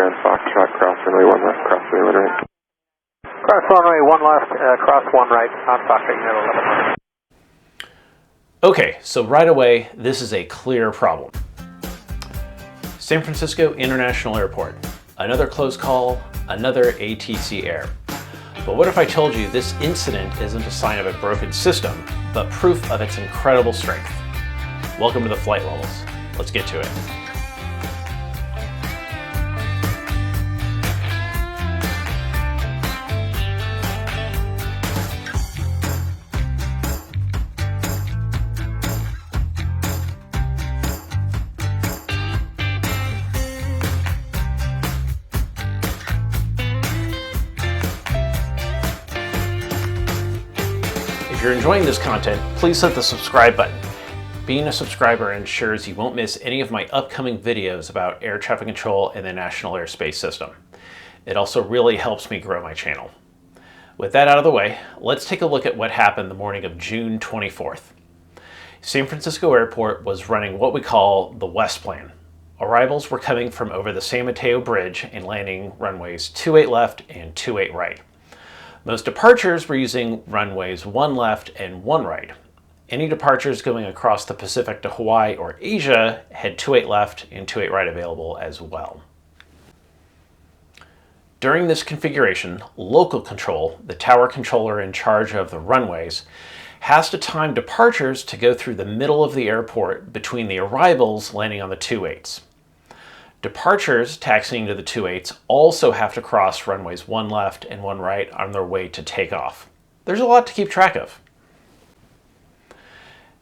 clear on Foxtrot, cross runway 1 left, cross runway 1 right. Cross runway 1 left, cross 1 right, on Foxtrot, Unit 11. Okay, so right away, this is a clear problem. San Francisco International Airport. Another close call, another ATC error. But what if I told you this incident isn't a sign of a broken system, but proof of its incredible strength? Welcome to the flight levels. Let's get to it. If you're enjoying this content, please hit the subscribe button. Being a subscriber ensures you won't miss any of my upcoming videos about air traffic control and the National Airspace System. It also really helps me grow my channel. With that out of the way, let's take a look at what happened the morning of June 24th. San Francisco Airport was running what we call the West Plan. Arrivals were coming from over the San Mateo Bridge and landing runways 28 left and 28 right. Most departures were using runways 1 left and 1 right. Any departures going across the Pacific to Hawaii or Asia had 28 left and 28 right available as well. During this configuration, local control, the tower controller in charge of the runways, has to time departures to go through the middle of the airport between the arrivals landing on the 28s. Departures taxiing to the 28s also have to cross runways 1 left and 1 right on their way to takeoff. There's a lot to keep track of.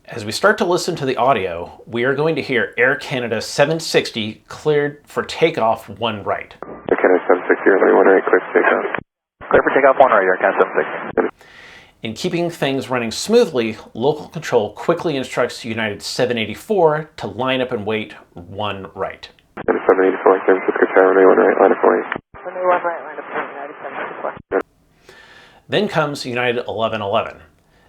As we start to listen to the audio, we are going to hear Air Canada 760 cleared for takeoff 1 right. Air Canada 760, runway 1 right, clear for takeoff. Clear for takeoff 1 right, Air Canada 760. In keeping things running smoothly, local control quickly instructs United 784 to line up and wait 1 right. United 784, San Francisco Tower, runway 1 right, line up and wait. Runway 1 right, line up and wait, United 784. Then comes United 1111.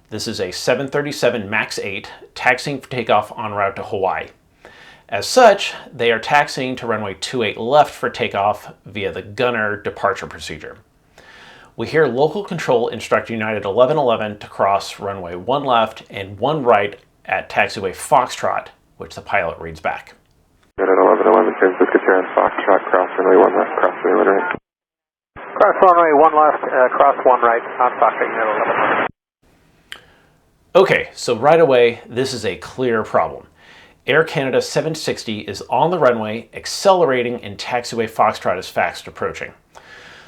This is a 737 MAX 8 taxiing for takeoff en route to Hawaii. As such, they are taxiing to runway 28 left for takeoff via the gunner departure procedure. We hear local control instruct United 1111 to cross runway 1 left and 1 right at taxiway Foxtrot, which the pilot reads back. United 1111, San Francisco Tower, Foxtrot, cross runway 1 left, cross runway 1 right. Cross runway 1 left, cross 1 right, on Foxtrot, Unit 11. Okay, so right away, this is a clear problem. Air Canada 760 is on the runway, accelerating, and taxiway Foxtrot is fast approaching.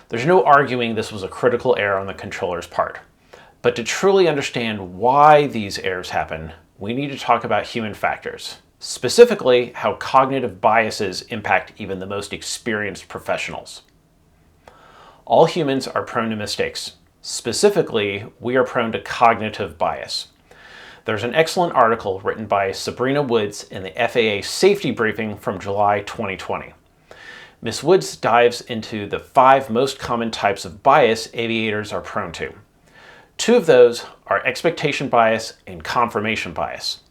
There's no arguing this was a critical error on the controller's part. But to truly understand why these errors happen, we need to talk about human factors, specifically how cognitive biases impact even the most experienced professionals. All humans are prone to mistakes. Specifically, we are prone to cognitive bias. There's an excellent article written by Sabrina Woods in the FAA safety briefing from July 2020. Ms. Woods dives into the 5 most common types of bias aviators are prone to. 2 of those are expectation bias and confirmation bias.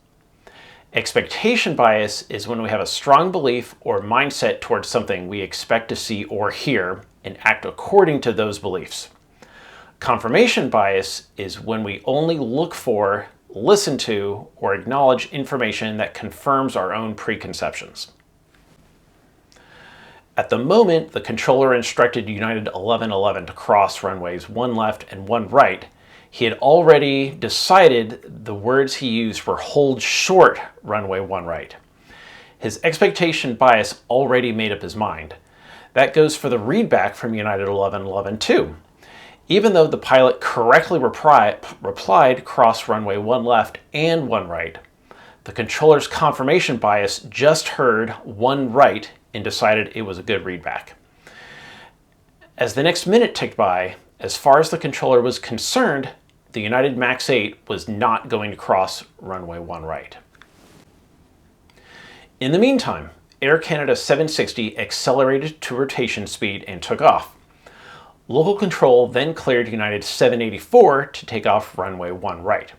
Expectation bias is when we have a strong belief or mindset towards something we expect to see or hear and act according to those beliefs. Confirmation bias is when we only look for, listen to, or acknowledge information that confirms our own preconceptions. At the moment the controller instructed United 1111 to cross runways 1 left and 1 right, he had already decided the words he used were hold short runway 1 right. His expectation bias already made up his mind. That goes for the readback from United 1111 too. Even though the pilot correctly replied cross runway 1 left and 1 right, the controller's confirmation bias just heard 1 right and decided it was a good readback. As the next minute ticked by, as far as the controller was concerned, the United MAX 8 was not going to cross runway 1 right. In the meantime, Air Canada 760 accelerated to rotation speed and took off. Local control then cleared United 784 to take off runway 1 right.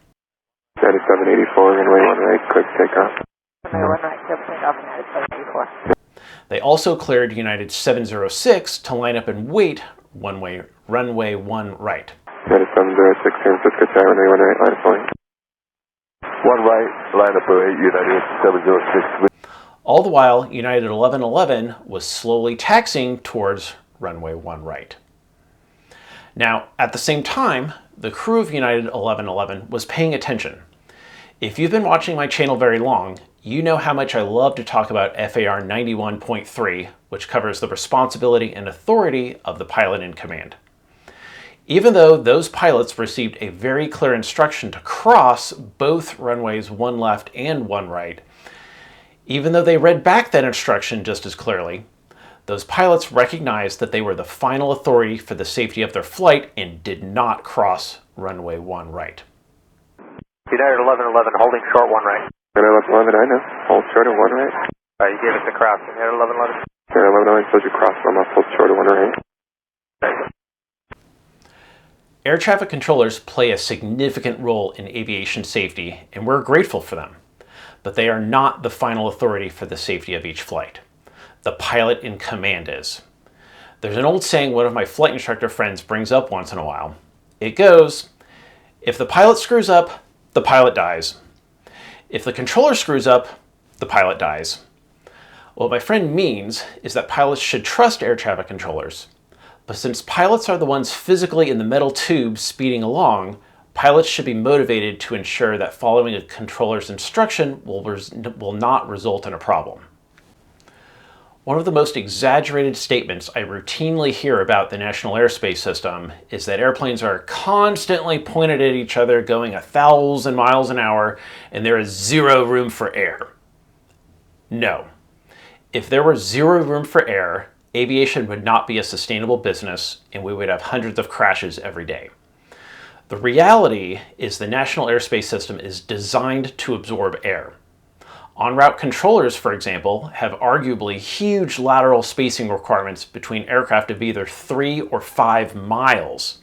United 784, runway 1 right, clear for takeoff. Runway 1 right, clear for takeoff, United 784. They also cleared United 706 to line up and wait runway 1 right. United 706 San Francisco Tower, runway 1 right, line of point. 1 right, line up 08, United 706. All the while, United 1111 was slowly taxiing towards runway 1 right. Now, at the same time, the crew of United 1111 was paying attention. If you've been watching my channel very long, you know how much I love to talk about FAR 91.3, which covers the responsibility and authority of the pilot in command. Even though those pilots received a very clear instruction to cross both runways 1 left and 1 right, even though they read back that instruction just as clearly, those pilots recognized that they were the final authority for the safety of their flight and did not cross runway 1 right. United 1111 holding short 1 right. United 1111, I know. Hold short of 1 right. You gave us the cross. United 1111. United 1111 told you cross, so I must hold short of 1 right. Air traffic controllers play a significant role in aviation safety, and we're grateful for them. But they are not the final authority for the safety of each flight. The pilot in command is. There's an old saying one of my flight instructor friends brings up once in a while. It goes, if the pilot screws up, the pilot dies. If the controller screws up, the pilot dies. What my friend means is that pilots should trust air traffic controllers. But since pilots are the ones physically in the metal tube speeding along, pilots should be motivated to ensure that following a controller's instruction will not result in a problem. One of the most exaggerated statements I routinely hear about the National Airspace System is that airplanes are constantly pointed at each other going 1,000 miles an hour and there is zero room for air. No. If there were zero room for air, aviation would not be a sustainable business and we would have hundreds of crashes every day. The reality is the National Airspace System is designed to absorb air. En-route controllers, for example, have arguably huge lateral spacing requirements between aircraft of either 3 or 5 miles.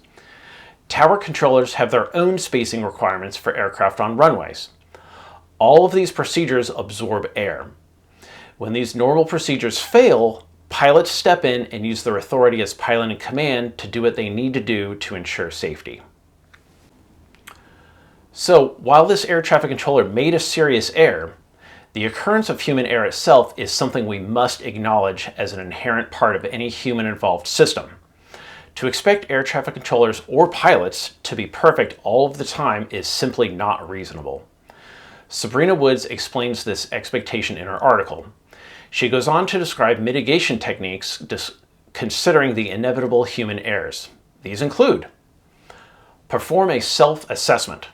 Tower controllers have their own spacing requirements for aircraft on runways. All of these procedures absorb air. When these normal procedures fail, pilots step in and use their authority as pilot in command to do what they need to do to ensure safety. So, while this air traffic controller made a serious error, the occurrence of human error itself is something we must acknowledge as an inherent part of any human-involved system. To expect air traffic controllers or pilots to be perfect all of the time is simply not reasonable. Sabrina Woods explains this expectation in her article. She goes on to describe mitigation techniques considering the inevitable human errors. These include: perform a self-assessment.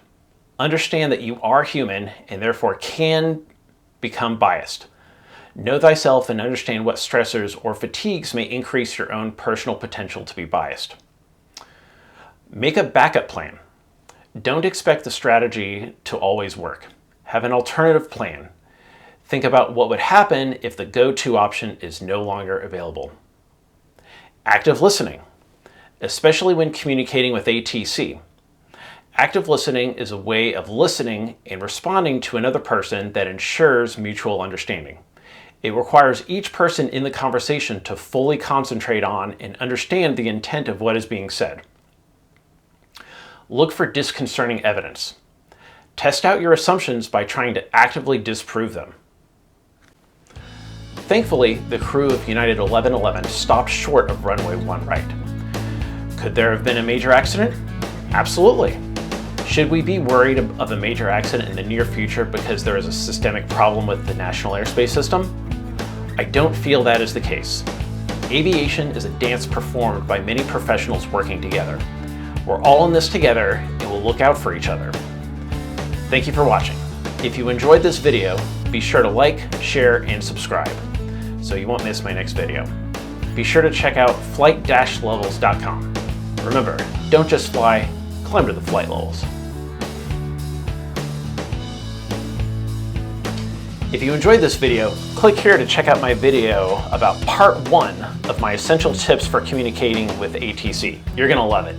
Understand that you are human and therefore can become biased. Know thyself and understand what stressors or fatigues may increase your own personal potential to be biased. Make a backup plan. Don't expect the strategy to always work. Have an alternative plan. Think about what would happen if the go-to option is no longer available. Active listening, especially when communicating with ATC. Active listening is a way of listening and responding to another person that ensures mutual understanding. It requires each person in the conversation to fully concentrate on and understand the intent of what is being said. Look for disconcerting evidence. Test out your assumptions by trying to actively disprove them. Thankfully, the crew of United 1111 stopped short of runway 1 right. Could there have been a major accident? Absolutely. Should we be worried of a major accident in the near future because there is a systemic problem with the National Airspace System? I don't feel that is the case. Aviation is a dance performed by many professionals working together. We're all in this together and we'll look out for each other. Thank you for watching. If you enjoyed this video, be sure to like, share, and subscribe so you won't miss my next video. Be sure to check out flight-levels.com. Remember, don't just fly, climb to the flight levels. If you enjoyed this video, click here to check out my video about part 1 of my essential tips for communicating with ATC. You're gonna love it.